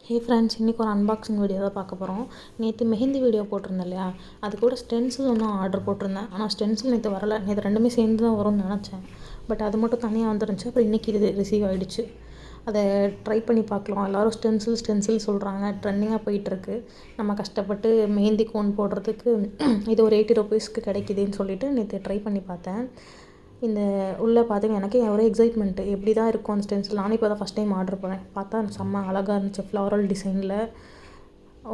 Hey friends, இன்றைக்கி ஒரு unboxing video தான் பார்க்க போகிறோம். நேற்று மெஹந்தி வீடியோ போட்டிருந்தேன் இல்லையா, அது கூட ஸ்டென்சில் ஒன்றும் ஆர்டர் போட்டிருந்தேன். ஆனால் ஸ்டென்சில் நேற்று வரலை. நேற்று ரெண்டுமே சேர்ந்து தான் வரும்னு நினச்சேன். பட் அது மட்டும் தனியாக வந்துருந்துச்சு. அப்புறம் இன்றைக்கி இது ரிசீவ் ஆகிடுச்சு. அதை ட்ரை பண்ணி பார்க்கலாம். எல்லோரும் ஸ்டென்சில் சொல்கிறாங்க, ட்ரெண்டிங்காக போயிட்டுருக்கு. நம்ம கஷ்டப்பட்டு மெஹந்தி கோன் போடுறதுக்கு இது ஒரு 80 ருபீஸ்க்கு கிடைக்குதுன்னு சொல்லிட்டு நேற்று ட்ரை பண்ணி பார்த்தேன். இந்த உள்ளே பார்த்தீங்கன்னா எனக்கே ஒரே எக்ஸைட்மெண்ட்டு. எப்படி தான் இருக்கும் அந்த ஸ்டென்சில். நானே இப்போ தான் ஃபஸ்ட் டைம் ஆர்டர் பண்ணேன். பார்த்தா செம்ம அழகாக இருந்துச்சு. ஃப்ளாரல் டிசைனில்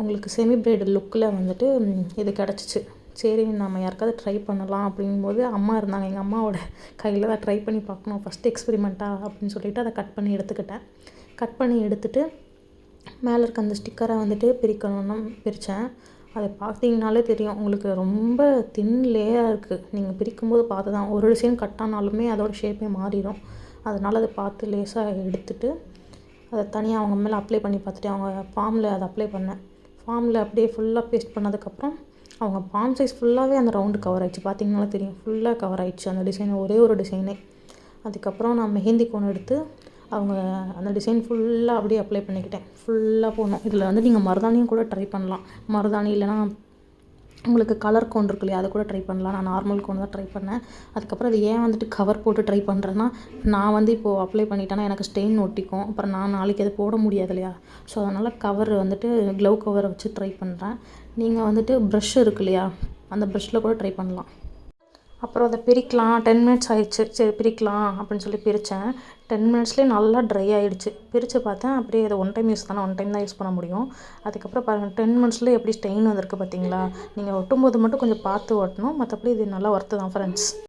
உங்களுக்கு செமி பிரைடல் லுக்கில் வந்துட்டு இது கிடச்சிச்சு. சரி, நம்ம யாருக்காவது ட்ரை பண்ணலாம் அப்படிங்கும்போது அம்மா இருந்தாங்க. எங்கள் அம்மாவோட கையில் தான் ட்ரை பண்ணி பார்க்கணும், ஃபஸ்ட்டு எக்ஸ்பெரிமெண்ட்டாக அப்படின்னு சொல்லிவிட்டு அதை கட் பண்ணி எடுத்துக்கிட்டேன். கட் பண்ணி எடுத்துகிட்டு மேலே இருக்க அந்த ஸ்டிக்கரை வந்துட்டு பிரிக்கணும்னு பிரித்தேன். அதை பார்த்தீங்கனாலே தெரியும் உங்களுக்கு, ரொம்ப தின் லேயராக இருக்குது. நீங்கள் பிரிக்கும்போது பார்த்து தான் ஒரு டிசைன் கட் ஆனாலுமே அதோடய ஷேப்பே மாறிடும். அதனால் அதை பார்த்து லேசாக எடுத்துகிட்டு அதை தனியாக அவங்க மேலே அப்ளை பண்ணி பார்த்துட்டு அவங்க பாமில் அதை அப்ளை பண்ணேன். பாமில் அப்படியே ஃபுல்லாக பேஸ்ட் பண்ணதுக்கப்புறம் அவங்க பாம் சைஸ் ஃபுல்லாகவே அந்த ரவுண்டு கவர் ஆகிடுச்சு. பார்த்தீங்கனாலே தெரியும், ஃபுல்லாக கவர் ஆகிடுச்சு அந்த டிசைன், ஒரே ஒரு டிசைனே. அதுக்கப்புறம் நான் மெஹந்தி கோன் எடுத்து அவங்க அந்த டிசைன் ஃபுல்லாக அப்படியே அப்ளை பண்ணிக்கிட்டேன். ஃபுல்லாக போடணும். இதில் வந்து நீங்கள் மருதாணியும் கூட ட்ரை பண்ணலாம். மருதாணி இல்லைனா உங்களுக்கு கலர் கோன் இருக்கு இல்லையா, அதை கூட ட்ரை பண்ணலாம். நான் நார்மல் கோன் தான் ட்ரை பண்ணேன். அதுக்கப்புறம் அது ஏன் வந்துட்டு கவர் போட்டு ட்ரை பண்ணுறேன்னா, நான் வந்து இப்போது அப்ளை பண்ணிட்டேன்னா எனக்கு ஸ்டெயின் ஒட்டிக்கும். அப்புறம் நான் நாளைக்கு அதை போட முடியாது இல்லையா. ஸோ அதனால் கவர் வந்துட்டு க்ளவ் கவரை வச்சு ட்ரை பண்ணுறேன். நீங்கள் வந்துட்டு ப்ரஷ் இருக்கு இல்லையா, அந்த ப்ரஷ்ஷில் கூட ட்ரை பண்ணலாம். அப்புறம் அதை பிரிக்கலாம். 10 மினிட்ஸ் ஆகிடுச்சு. சரி பிரிக்கலாம் அப்படின்னு சொல்லி பிரித்தேன். 10 மினிட்ஸ்லேயே நல்லா ட்ரை ஆகிடுச்சு. பிரித்து பார்த்தேன், அப்படியே அதை ஒன் டைம் யூஸ் தானே, ஒன் டைம் தான் யூஸ் பண்ண முடியும். அதுக்கப்புறம் பாருங்கள், 10 மினிட்ஸ்லேயே எப்படி ஸ்டெயின் வந்திருக்கு பார்த்தீங்களா. நீங்கள் ஒட்டும்போது மட்டும் கொஞ்சம் பார்த்து ஒட்டணும். மற்றபடி இது நல்லா ஒர்த்து தான் ஃப்ரெண்ட்ஸ்.